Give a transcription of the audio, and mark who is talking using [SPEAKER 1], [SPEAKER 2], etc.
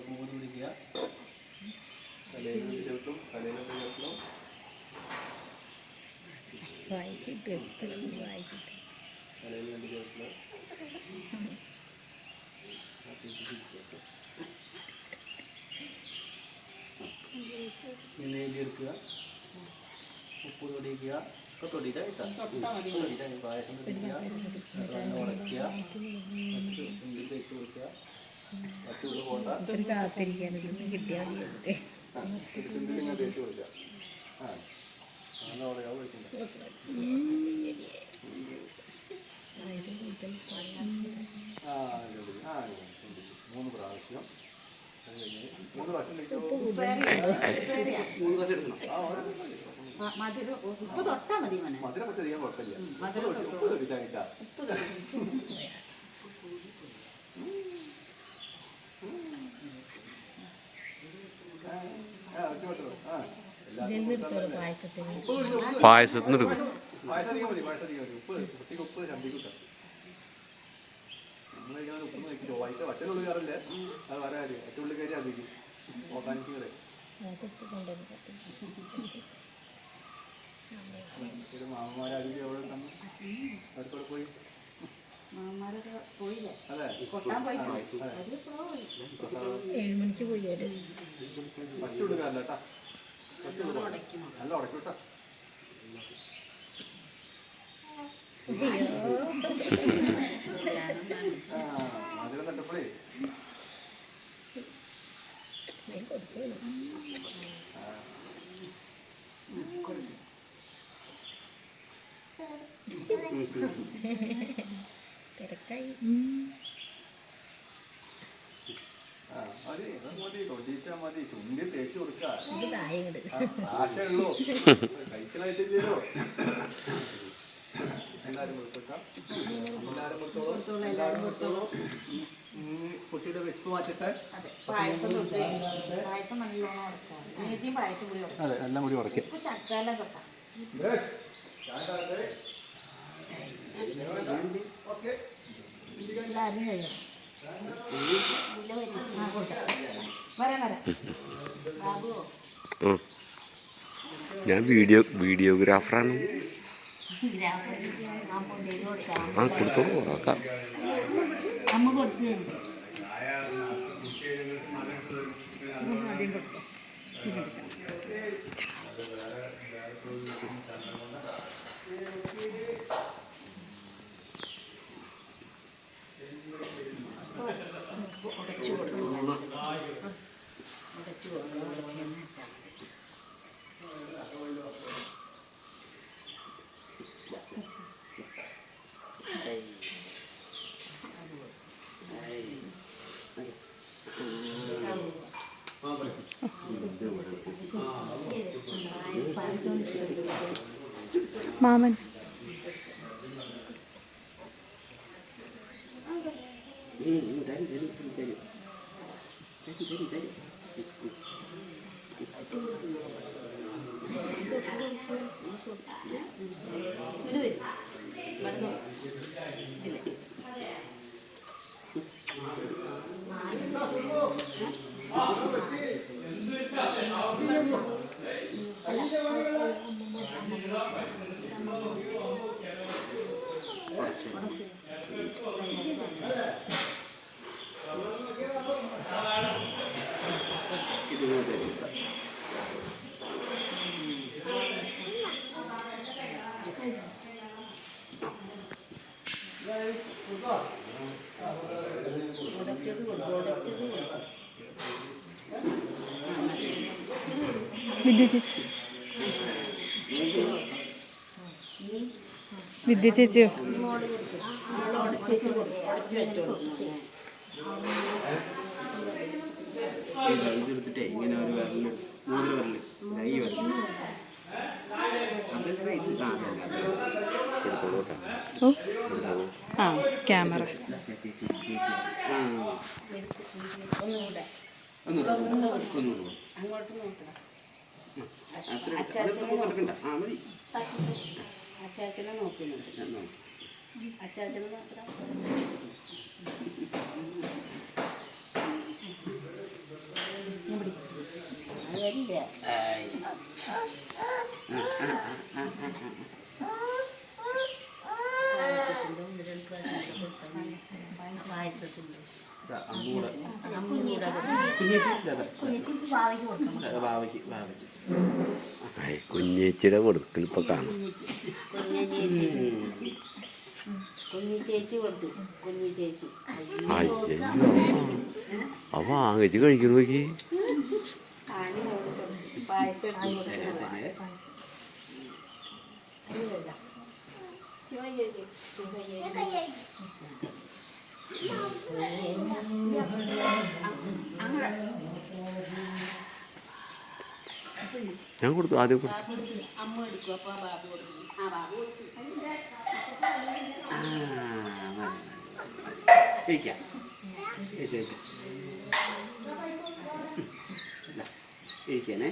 [SPEAKER 1] പൂവ് പിടിക്കുക, തലയിൽ ചേർത്തും തലയിലൊക്കെ ചേർത്തണം. തലയിൽ വേണ്ടി ചേർത്തണം. നെയ്യ് എടുക്കുക, ഉപ്പ് തൊടിക്കുക, ഒക്കെ തൊടിയിട്ടാ പായസം തൊടിക്കുക, ഉടയ്ക്കുക, തേച്ച് കൊടുക്കുക. പച്ചുള്ളി പോണ്ട കിട്ടിയാൽ തേച്ച് കൊടുക്കുക. മൂന്ന് പ്രാവശ്യം
[SPEAKER 2] ഉപ്പ് തൊട്ടാ മതി.
[SPEAKER 1] മധുരം ചെയ്യാൻ കുഴപ്പമില്ല.
[SPEAKER 3] പായസത്തിന് എടുക്കും.
[SPEAKER 1] ഉപ്പ് ചന്തിക്കൂട്ട നമ്മൾ ഉപ്പ് നോക്കിയോ ഒറ്റനുള്ളിൽ കയറല്ലേ, അത് വരാ ഒറ്റനുള്ളിൽ കയറി അതിക്കും ഓർഗാനിക്കുകളെ മാമന്മാരടിക്ക് എവിടെ തന്നു അടുത്തോടെ പോയി അതെ
[SPEAKER 2] 7 മണിക്ക് പോയി.
[SPEAKER 1] പറ്റുള്ളുകാരല്ലേട്ടാ, നല്ല ഉടക്കൂട്ടാ. മധുരം തട്ടപ്പോഴേ
[SPEAKER 2] തിരക്കായി.
[SPEAKER 1] മതി കൊണ്ടിച്ചാ മതി, ചുണ്ടി തേച്ച് കൊടുക്കുക. ആശയുള്ളൂ കഴിക്കണായിട്ടില്ലല്ലോ. എല്ലാരും കൊടുക്കാം, എല്ലാരും കൊടുത്തോളൂ. കുട്ടിയുടെ വിശപ്പ് മാറ്റിട്ട് അതെ എല്ലാം കൂടി ഉടക്കി
[SPEAKER 3] ഞാൻ വീഡിയോഗ്രാഫറാണ്. ആ കൊടുത്തോളൂ.
[SPEAKER 2] അമ്മ കൊടുത്തു ആദ്യം കൊടുത്തു.
[SPEAKER 4] മാമൻ വിദ്യ ചേച്ചിയോ
[SPEAKER 1] ഇതെടുത്തിട്ടേ ഇങ്ങനെ ഒരു വിരല് മൂന്ന് വിരല് കൈ വിരല്
[SPEAKER 4] ആ ക്യാമറ
[SPEAKER 2] അച്ചാച്ചനെ നോക്കുന്നുണ്ട്. അച്ചാച്ചന് പായസത്തിൻ്റെ
[SPEAKER 3] കുഞ്ഞേച്ചിയുടെ കൊടുക്കൽ ഇപ്പൊ കാണും.
[SPEAKER 2] കുഞ്ഞി ചേച്ചി കൊടുത്തു. കുഞ്ഞി ചേച്ചി
[SPEAKER 3] അയ്യോ അവ വാങ്ങിച്ച് കഴിക്കണ നോക്കി.
[SPEAKER 2] പായസം
[SPEAKER 3] ഞാൻ കൊടുത്തു, ആദ്യം കൊടുത്തു.
[SPEAKER 2] അമ്മ എടുക്കും. അപ്പോൾ ബാബു കൊടുക്കും. ആ ബാബു
[SPEAKER 5] ഇരിക്കാനേ